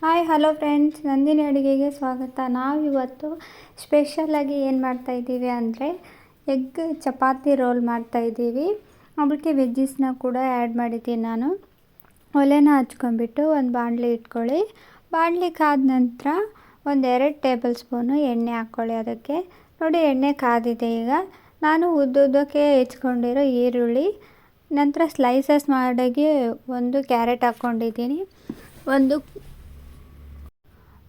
Hi hello friends, Nandini ಅಡುಗೆಗೆ ಸ್ವಾಗತ. ನಾವಿವತ್ತು ಸ್ಪೆಷಲಾಗಿ ಏನು ಮಾಡ್ತಾಯಿದ್ದೀವಿ ಅಂದರೆ ಎಗ್ ಚಪಾತಿ ರೋಲ್ ಮಾಡ್ತಾಯಿದ್ದೀವಿ. ಅದಕ್ಕೆ ವೆಜ್ಜಿಸ್ನ ಕೂಡ ಆ್ಯಡ್ ಮಾಡಿದ್ದೀನಿ ನಾನು. ಒಲೆನ ಹಚ್ಕೊಂಡ್ಬಿಟ್ಟು ಒಂದು ಬಾಣಲಿ ಇಟ್ಕೊಳ್ಳಿ. ಬಾಣಲಿ ಕಾದ ನಂತರ ಒಂದು 2 ಟೇಬಲ್ ಸ್ಪೂನು ಎಣ್ಣೆ ಹಾಕ್ಕೊಳ್ಳಿ. ಅದಕ್ಕೆ ನೋಡಿ, ಎಣ್ಣೆ ಕಾದಿದೆ. ಈಗ ನಾನು ಉದ್ದುದ್ದಕ್ಕೆ ಹೆಚ್ಕೊಂಡಿರೋ ಈರುಳ್ಳಿ, ನಂತರ ಸ್ಲೈಸಸ್ ಮಾಡಿ ಒಂದು ಕ್ಯಾರೆಟ್ ಹಾಕ್ಕೊಂಡಿದ್ದೀನಿ,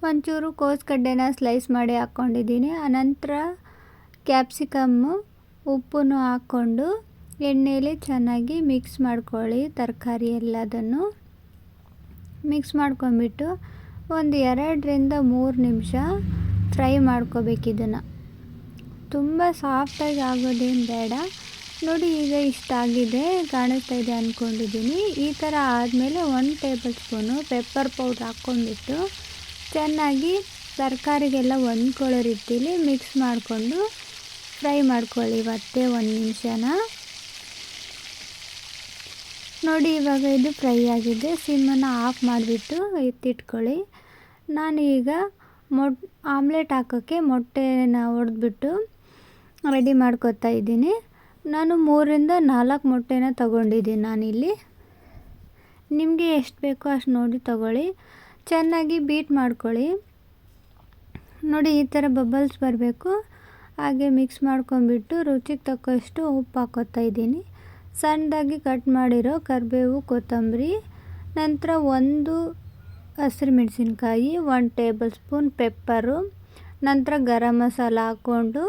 ಒಂಚೂರು ಕೋಸಗಡ್ಡೆನ ಸ್ಲೈಸ್ ಮಾಡಿ ಹಾಕ್ಕೊಂಡಿದ್ದೀನಿ. ಆನಂತರ ಕ್ಯಾಪ್ಸಿಕಮ್ಮು, ಉಪ್ಪನ್ನು ಹಾಕ್ಕೊಂಡು ಎಣ್ಣೆಯಲ್ಲಿ ಚೆನ್ನಾಗಿ ಮಿಕ್ಸ್ ಮಾಡ್ಕೊಳ್ಳಿ. ತರಕಾರಿ ಎಲ್ಲದನ್ನು ಮಿಕ್ಸ್ ಮಾಡ್ಕೊಂಬಿಟ್ಟು ಒಂದು 2-3 ನಿಮಿಷ ಫ್ರೈ ಮಾಡ್ಕೋಬೇಕು. ಇದನ್ನು ತುಂಬ ಸಾಫ್ಟಾಗಿ ಆಗೋದೇನು ಬೇಡ. ನೋಡಿ, ಈಗ ಇಷ್ಟಾಗಿದೆ, ಕಾಣಿಸ್ತಾ ಇದೆ ಅಂದ್ಕೊಂಡಿದ್ದೀನಿ. ಈ ಥರ ಆದಮೇಲೆ 1 ಟೇಬಲ್ ಸ್ಪೂನು ಪೆಪ್ಪರ್ ಪೌಡ್ರ್ ಹಾಕ್ಕೊಂಡ್ಬಿಟ್ಟು ಚೆನ್ನಾಗಿ ತರಕಾರಿಗೆಲ್ಲ ಹೊಂದ್ಕೊಳ್ಳೋ ರೀತಿಲಿ ಮಿಕ್ಸ್ ಮಾಡಿಕೊಂಡು ಫ್ರೈ ಮಾಡ್ಕೊಳ್ಳಿ ಮತ್ತೆ 1 ನಿಮಿಷನ. ನೋಡಿ, ಇವಾಗ ಇದು ಫ್ರೈ ಆಗಿದೆ. ಸಿಮ್ಮನ್ನು ಆಫ್ ಮಾಡಿಬಿಟ್ಟು ಎತ್ತಿಟ್ಕೊಳ್ಳಿ. ನಾನು ಈಗ ಆಮ್ಲೆಟ್ ಹಾಕೋಕ್ಕೆ ಮೊಟ್ಟೆನ ಹೊಡೆದ್ಬಿಟ್ಟು ರೆಡಿ ಮಾಡ್ಕೊತಾ ಇದ್ದೀನಿ. ನಾನು 3-4 ಮೊಟ್ಟೆನ ತೊಗೊಂಡಿದ್ದೀನಿ ನಾನಿಲ್ಲಿ. ನಿಮಗೆ ಎಷ್ಟು ಬೇಕೋ ಅಷ್ಟು ನೋಡಿ ತೊಗೊಳ್ಳಿ. ಚೆನ್ನಾಗಿ ಬೀಟ್ ಮಾಡ್ಕೊಳ್ಳಿ. ನೋಡಿ, ಈ ಥರ ಬಬಲ್ಸ್ ಬರಬೇಕು. ಹಾಗೆ ಮಿಕ್ಸ್ ಮಾಡ್ಕೊಂಬಿಟ್ಟು ರುಚಿಗೆ ತಕ್ಕಷ್ಟು ಉಪ್ಪು ಹಾಕ್ಕೊತಾ ಇದ್ದೀನಿ. ಸಣ್ಣದಾಗಿ ಕಟ್ ಮಾಡಿರೋ ಕರಿಬೇವು, ಕೊತ್ತಂಬರಿ, ನಂತರ 1 ಹಸಿರು ಮೆಣಸಿನ್ಕಾಯಿ, 1 ಟೇಬಲ್ ಸ್ಪೂನ್ ಪೆಪ್ಪರು, ನಂತರ ಗರಂ ಮಸಾಲ ಹಾಕ್ಕೊಂಡು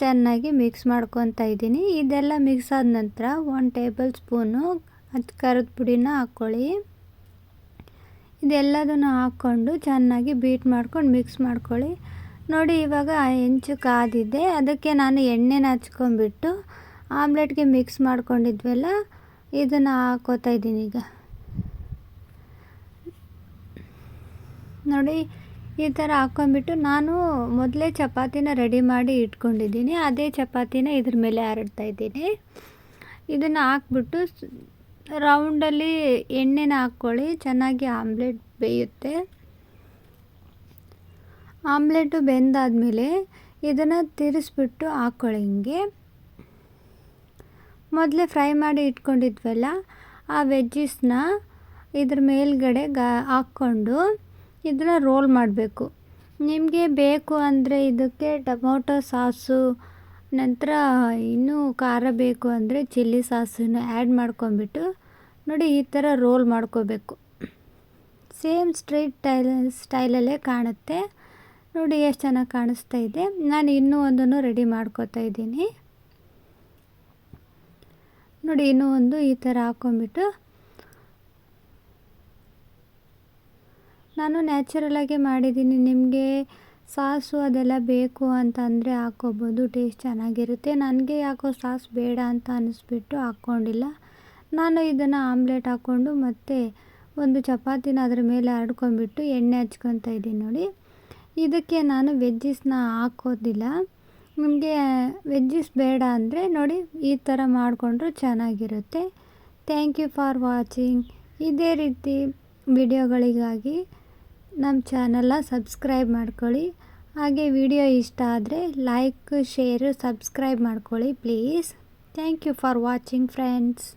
ಚೆನ್ನಾಗಿ ಮಿಕ್ಸ್ ಮಾಡ್ಕೊತಾ ಇದ್ದೀನಿ. ಇದೆಲ್ಲ ಮಿಕ್ಸ್ ಆದ ನಂತರ 1 ಟೇಬಲ್ ಸ್ಪೂನು ಖಾರದ ಪುಡಿನ ಹಾಕ್ಕೊಳ್ಳಿ. ಇದೆಲ್ಲದನ್ನು ಹಾಕ್ಕೊಂಡು ಚೆನ್ನಾಗಿ ಬೀಟ್ ಮಾಡ್ಕೊಂಡು ಮಿಕ್ಸ್ ಮಾಡ್ಕೊಳ್ಳಿ. ನೋಡಿ, ಇವಾಗ ಹೆಂಚು ಕಾದಿದೆ. ಅದಕ್ಕೆ ನಾನು ಎಣ್ಣೆನ ಹಚ್ಕೊಂಡ್ಬಿಟ್ಟು ಆಮ್ಲೆಟ್ಗೆ ಮಿಕ್ಸ್ ಮಾಡ್ಕೊಂಡಿದ್ವಲ್ಲ, ಇದನ್ನು ಹಾಕ್ಕೋತಾ ಇದ್ದೀನಿ. ಈಗ ನೋಡಿ, ಈ ಥರ ಹಾಕ್ಕೊಂಬಿಟ್ಟು ನಾನು ಮೊದಲೇ ಚಪಾತಿನ ರೆಡಿ ಮಾಡಿ ಇಟ್ಕೊಂಡಿದ್ದೀನಿ. ಅದೇ ಚಪಾತಿನ ಇದ್ರ ಮೇಲೆ ಹರಡ್ತಾಯಿದ್ದೀನಿ. ಇದನ್ನು ಹಾಕ್ಬಿಟ್ಟು ರೌಂಡಲ್ಲಿ ಎಣ್ಣೆನ ಹಾಕ್ಕೊಳ್ಳಿ. ಚೆನ್ನಾಗಿ ಆಮ್ಲೆಟ್ ಬೇಯುತ್ತೆ. ಆಮ್ಲೆಟು ಬೆಂದಾದಮೇಲೆ ಇದನ್ನು ತಿರ್ಸ್ಬಿಟ್ಟು ಹಾಕ್ಕೊಳ್ಳಿ. ಹಿಂಗೆ ಮೊದಲೇ ಫ್ರೈ ಮಾಡಿ ಇಟ್ಕೊಂಡಿದ್ವಲ್ಲ, ಆ ವೆಜ್ಜಿಸ್ನ ಇದ್ರ ಮೇಲ್ಗಡೆ ಹಾಕ್ಕೊಂಡು ಇದನ್ನು ರೋಲ್ ಮಾಡಬೇಕು. ನಿಮಗೆ ಬೇಕು ಅಂದರೆ ಇದಕ್ಕೆ ಟೊಮೊಟೊ ಸಾಸು, ನಂತರ ಇನ್ನೂ ಖಾರ ಬೇಕು ಅಂದರೆ ಚಿಲ್ಲಿ ಸಾಸನ್ನು ಆ್ಯಡ್ ಮಾಡ್ಕೊಂಬಿಟ್ಟು ನೋಡಿ, ಈ ಥರ ರೋಲ್ ಮಾಡ್ಕೋಬೇಕು. ಸೇಮ್ ಸ್ಟ್ರೀಟ್ ಸ್ಟೈಲಲ್ಲೇ ಕಾಣುತ್ತೆ. ನೋಡಿ, ಎಷ್ಟು ಚೆನ್ನಾಗಿ ಕಾಣಿಸ್ತಾ ಇದೆ. ನಾನು ಇನ್ನೂ ಒಂದನ್ನು ರೆಡಿ ಮಾಡ್ಕೋತಾ ಇದ್ದೀನಿ. ನೋಡಿ, ಇನ್ನೂ ಒಂದು ಈ ಥರ ಹಾಕ್ಕೊಂಬಿಟ್ಟು ನಾನು ನ್ಯಾಚುರಲಾಗಿ ಮಾಡಿದ್ದೀನಿ. ನಿಮಗೆ ಸಾಸು ಅದೆಲ್ಲ ಬೇಕು ಅಂತಂದರೆ ಹಾಕ್ಕೋಬೋದು, ಟೇಸ್ಟ್ ಚೆನ್ನಾಗಿರುತ್ತೆ. ನನಗೆ ಯಾಕೋ ಸಾಸ್ ಬೇಡ ಅಂತ ಅನ್ನಿಸ್ಬಿಟ್ಟು ಹಾಕ್ಕೊಂಡಿಲ್ಲ. ನಾನು ಇದನ್ನು ಆಮ್ಲೆಟ್ ಹಾಕ್ಕೊಂಡು ಮತ್ತು ಒಂದು ಚಪಾತಿನ ಅದ್ರ ಮೇಲೆ ಹರಡ್ಕೊಂಬಿಟ್ಟು ಎಣ್ಣೆ ಹಚ್ಕೊತಾ ಇದ್ದೀನಿ. ನೋಡಿ, ಇದಕ್ಕೆ ನಾನು ವೆಜ್ಜಿಸ್ನ ಹಾಕೋದಿಲ್ಲ. ನಿಮಗೆ ವೆಜ್ಜಿಸ್ ಬೇಡ ಅಂದರೆ ನೋಡಿ, ಈ ಥರ ಮಾಡಿಕೊಂಡ್ರು ಚೆನ್ನಾಗಿರುತ್ತೆ. Thank you for watching. ಇದೇ ರೀತಿ ವಿಡಿಯೋಗಳಿಗಾಗಿ ನಮ್ಮ ಚಾನಲ್ನ ಸಬ್ಸ್ಕ್ರೈಬ್ ಮಾಡ್ಕೊಳ್ಳಿ. ಹಾಗೆ ವಿಡಿಯೋ ಇಷ್ಟ ಆದರೆ ಲೈಕ್, ಶೇರು, ಸಬ್ಸ್ಕ್ರೈಬ್ ಮಾಡ್ಕೊಳ್ಳಿ please. Thank you for watching friends.